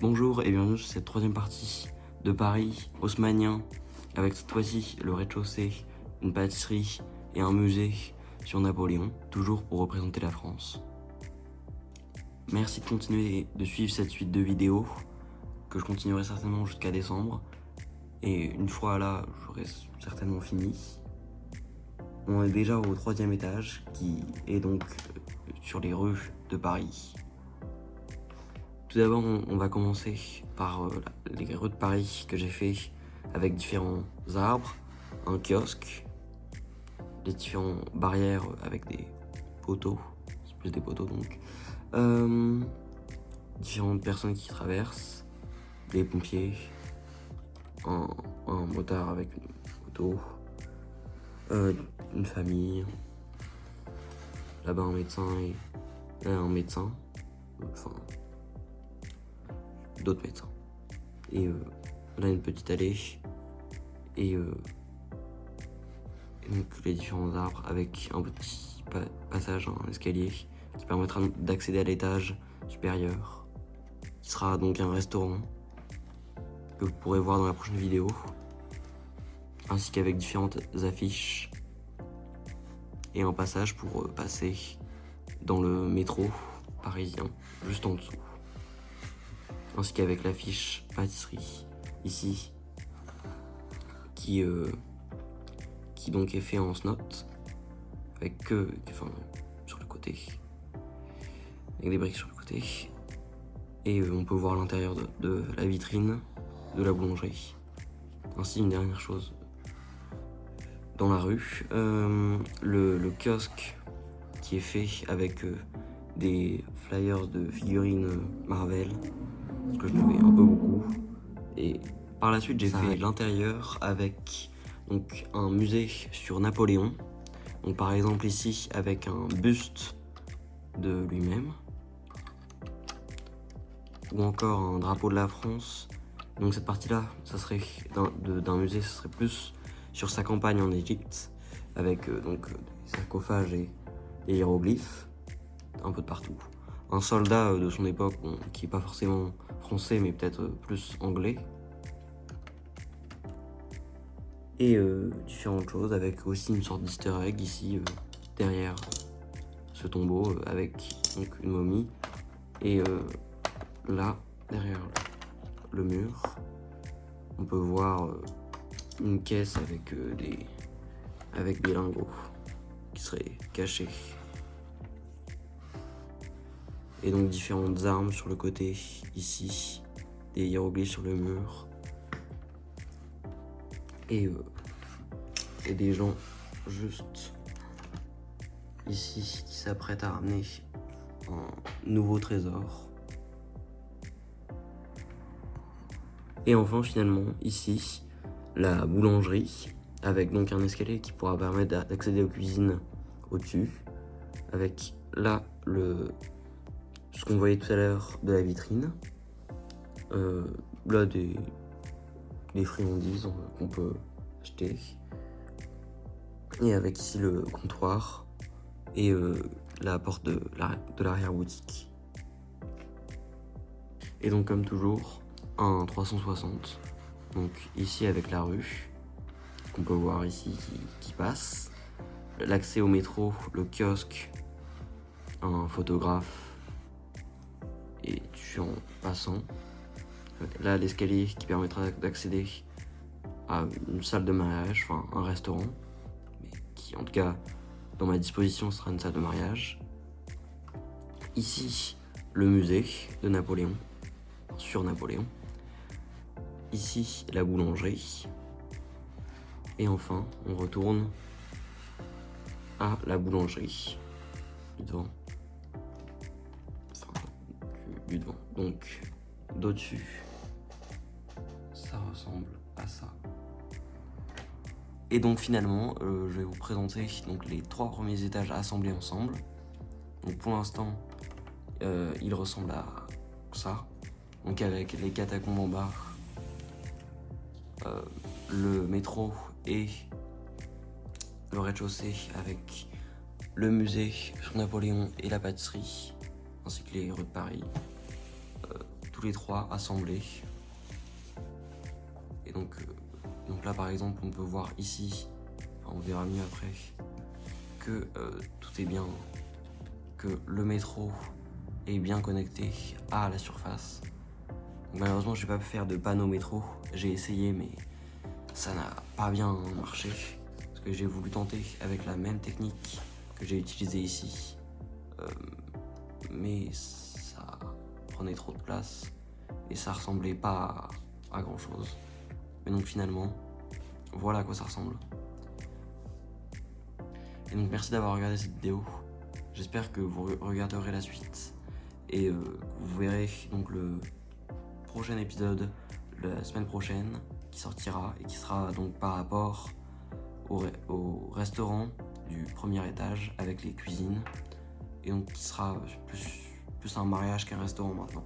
Bonjour et bienvenue sur cette troisième partie de Paris haussmannien, avec cette fois-ci le rez-de-chaussée, une pâtisserie et un musée sur Napoléon, toujours pour représenter la France. Merci de continuer de suivre cette suite de vidéos, que je continuerai certainement jusqu'à décembre, et une fois là, j'aurai certainement fini. On est déjà au troisième étage, qui est donc sur les rues de Paris. Tout d'abord, on va commencer par les rues de Paris que j'ai fait avec différents arbres, un kiosque, les différentes barrières avec des poteaux, c'est plus des poteaux donc, différentes personnes qui traversent, des pompiers, un motard avec une moto, une famille, là-bas un médecin et là un médecin, enfin d'autres médecins. Et là une petite allée et donc les différents arbres avec un petit passage, un escalier qui permettra d'accéder à l'étage supérieur, qui sera donc un restaurant que vous pourrez voir dans la prochaine vidéo, ainsi qu'avec différentes affiches et un passage pour passer dans le métro parisien juste en dessous, ainsi qu'avec l'affiche pâtisserie ici qui donc est fait en snot avec sur le côté, avec des briques sur le côté, et on peut voir l'intérieur de la vitrine de la boulangerie. Ainsi, une dernière chose dans la rue, le kiosque qui est fait avec des flyers de figurines Marvel, parce que je n'avais un peu beaucoup, et par la suite j'ai fait l'intérieur avec donc un musée sur Napoléon, donc par exemple ici avec un buste de lui-même, ou encore un drapeau de la France. Donc cette partie-là, ça serait d'un musée, ce serait plus sur sa campagne en Égypte, avec donc des sarcophages et des hiéroglyphes, un peu de partout. Un soldat de son époque, qui n'est pas forcément français, mais peut-être plus anglais. Et différentes choses, avec aussi une sorte d'easter egg ici, derrière ce tombeau, avec donc une momie. Et là, derrière le mur, on peut voir une caisse avec des lingots qui seraient cachés. Et donc différentes armes sur le côté, ici, des hiéroglyphes sur le mur. Et des gens juste ici qui s'apprêtent à ramener un nouveau trésor. Et enfin finalement ici la boulangerie avec donc un escalier qui pourra permettre d'accéder aux cuisines au-dessus, avec là ce qu'on voyait tout à l'heure de la vitrine, là des friandises qu'on peut acheter, et avec ici le comptoir et la porte de l'arrière-boutique. Et donc comme toujours, un 360, donc ici avec la rue, qu'on peut voir ici qui passe, l'accès au métro, le kiosque, un photographe, et tu en passant, là l'escalier qui permettra d'accéder à une salle de mariage, enfin un restaurant, mais qui en tout cas dans ma disposition sera une salle de mariage. Ici le musée de Napoléon, sur Napoléon. Ici la boulangerie. Et enfin on retourne à la boulangerie du devant. Enfin du devant. Donc d'au-dessus, ça ressemble à ça. Et donc finalement, je vais vous présenter donc les trois premiers étages assemblés ensemble. Donc pour l'instant, il ressemble à ça. Donc avec les catacombes en bas, le métro et le rez-de-chaussée avec le musée sur Napoléon et la pâtisserie, ainsi que les rues de Paris. tous les trois assemblés. Et donc là par exemple on peut voir ici, enfin, on verra mieux après, que tout est bien, que le métro est bien connecté à la surface. Donc, malheureusement je n'ai pas pu faire de panneau métro, j'ai essayé mais ça n'a pas bien marché, parce que j'ai voulu tenter avec la même technique que j'ai utilisée ici, mais ça prenait trop de place et ça ressemblait pas à grand chose. Mais donc finalement, voilà à quoi ça ressemble. Et donc merci d'avoir regardé cette vidéo. J'espère que vous regarderez la suite et vous verrez donc le prochain épisode la semaine prochaine qui sortira et qui sera donc par rapport au restaurant du premier étage avec les cuisines, et donc qui sera plus un mariage qu'un restaurant maintenant.